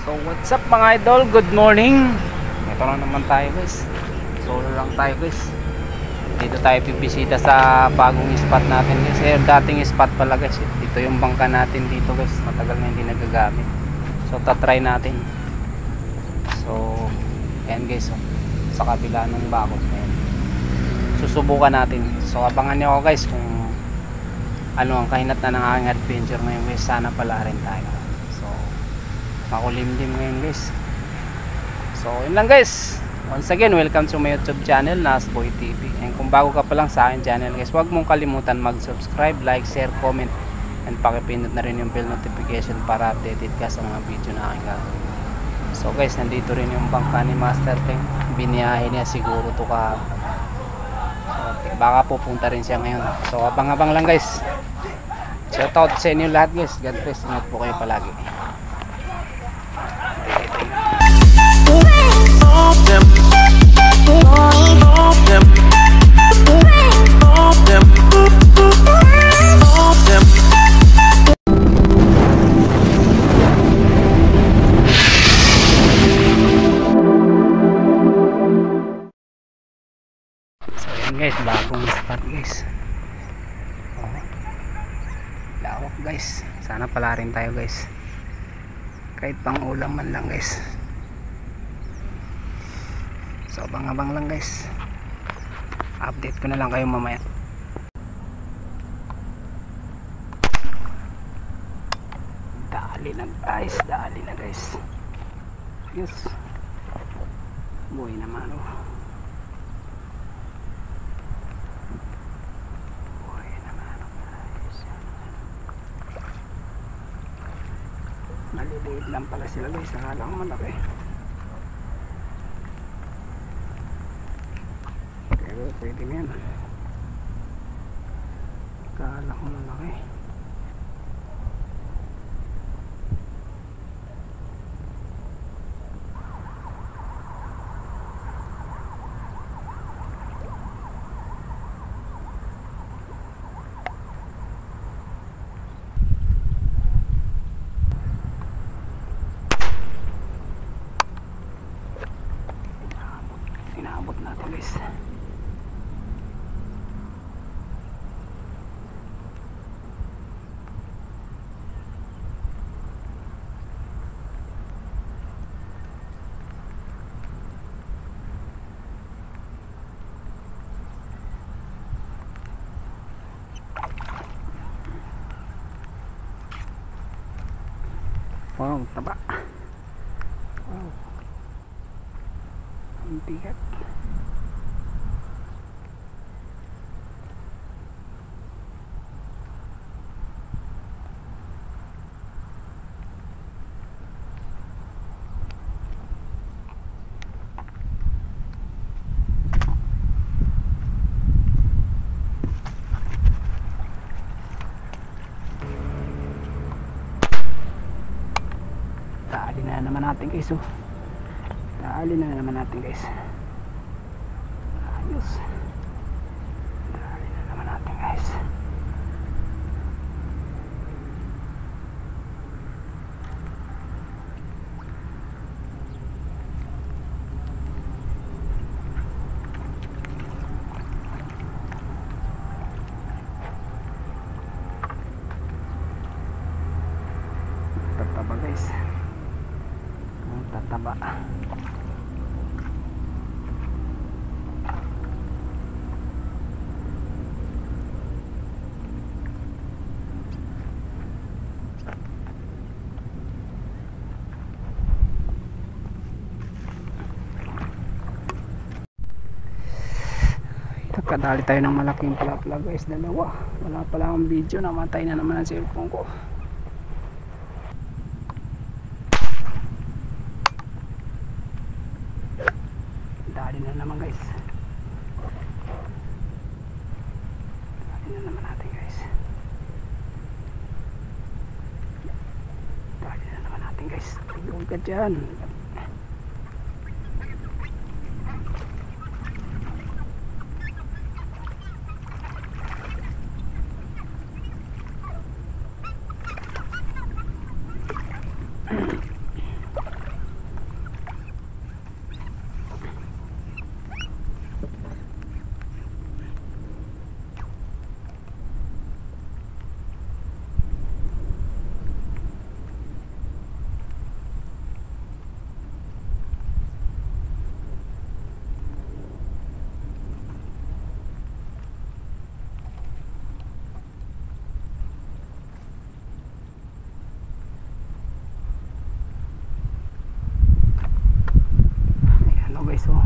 So what's up mga idol, good morning. Ito na naman tayo guys, solo lang tayo guys. Dito tayo bibisita sa bagong spot natin guys. Dating spot pala guys. Ito yung bangka natin dito guys, matagal na hindi nagagamit. So tatry natin. So ayan guys, sa kabila ng bako ayan. Susubukan natin. So abangan nyo ako guys kung ano ang kahinatnan ng aking adventure ngayon guys. Sana pala rin tayo. So makulimlim ngayon guys. So yun lang guys. Once again, welcome to my YouTube channel, Nasboy TV. And kung bago ka pa lang sa akin channel guys, huwag mong kalimutan mag-subscribe, like, share, comment, and pakipindot na rin yung bell notification para updated ka sa mga video na aking gagawin. So guys, nandito rin yung bangka ni Master Teng. Biniyahe niya siguro to ka. So baka pupunta rin siya ngayon. So abang-abang lang guys. Shout out sa inyo lahat guys. God bless, ingat po kayo palagi. So yan guys, bagong spot guys. Lawak guys. Sana pala rin tayo guys. Kahit pang ulam man lang guys. So abang-abang lang guys. Update ko na lang kayo mamaya. Dali na guys, dali na guys. Yes. Buhay naman oh. Buhay naman oh guys. Maliliit lang pala sila guys. Nakala ko malaki. Pero pwede na yan. Akala ko malaki. Inaabot natin guys. Wow, taba. Wow. Ang bigat. Dali na naman natin guys oh. Dali na naman natin guys. Ayos. Dali na naman natin guys. Tataba guys. Tataba. Nagkadali tayo ng malaking palapla guys, dalawa. Wala pala akong video, namatay na naman ang cellphone ko. Dali na naman guys. Dali na naman natin guys. Dali na naman natin guys. Ayun ka dyan. guys, oh.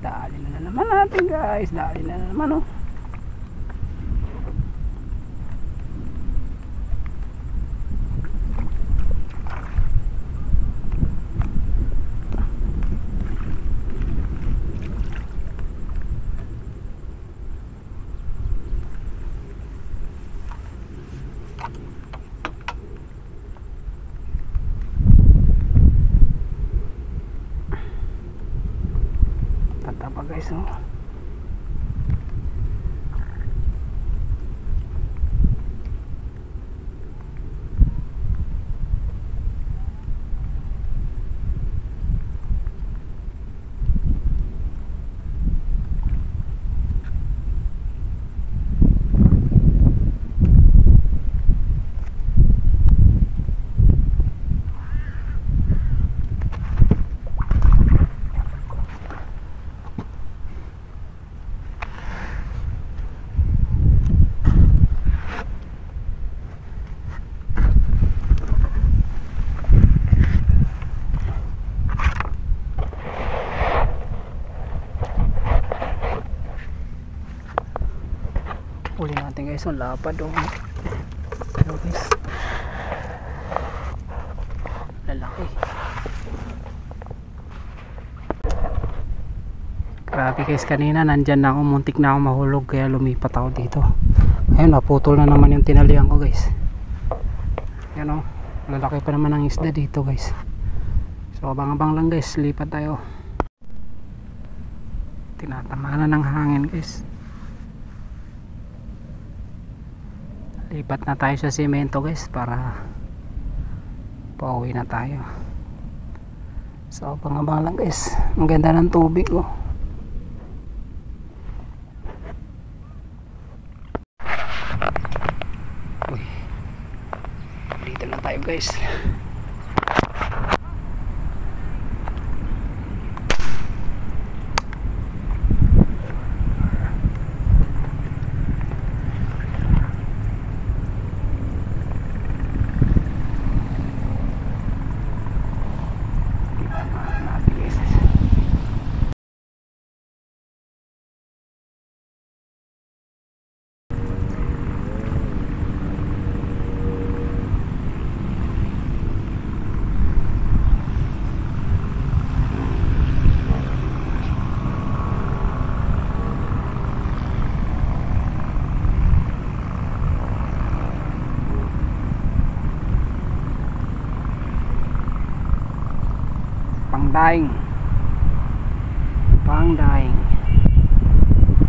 Dali na naman natin guys, dali na naman, oh. Tatapa guys, oh. Uli natin guys, ang lapad, oh. Hello guys, lalaki. Grabe guys, kanina nandyan na ako, muntik na ako mahulog, kaya lumipat ako dito. Ayun, naputol na naman yung tinalian ko guys. Yan, oh, lalaki pa naman ang isda dito guys. So abang-abang lang guys, lipat tayo. Tinatamaan na ng hangin guys. Lipat na tayo sa semento guys para pauwi na tayo. So abang-abang lang guys, ang ganda ng tubig, oh. Uy, dito na tayo guys.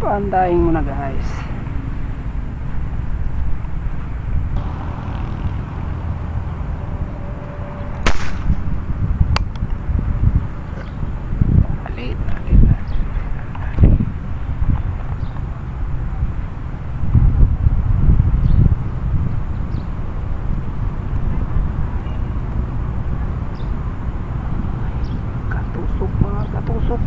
Pangdaing muna guys. Alit. Katusok mga katusok.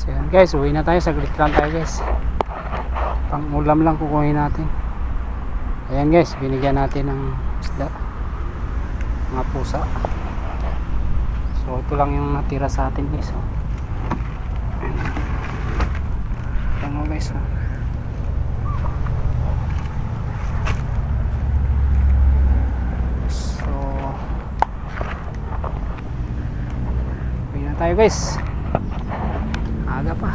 So yan guys, uwi na tayo, saglit lang tayo guys. Pang ulam lang kukunin natin. Ayan guys, binigyan natin ng isda. mga pusa. So ito lang yung natira sa atin guys. Ayan mo guys. So uwi na tayo guys, aga pa.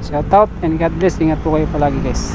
Shout out and God bless. Ingat po kayo palagi guys.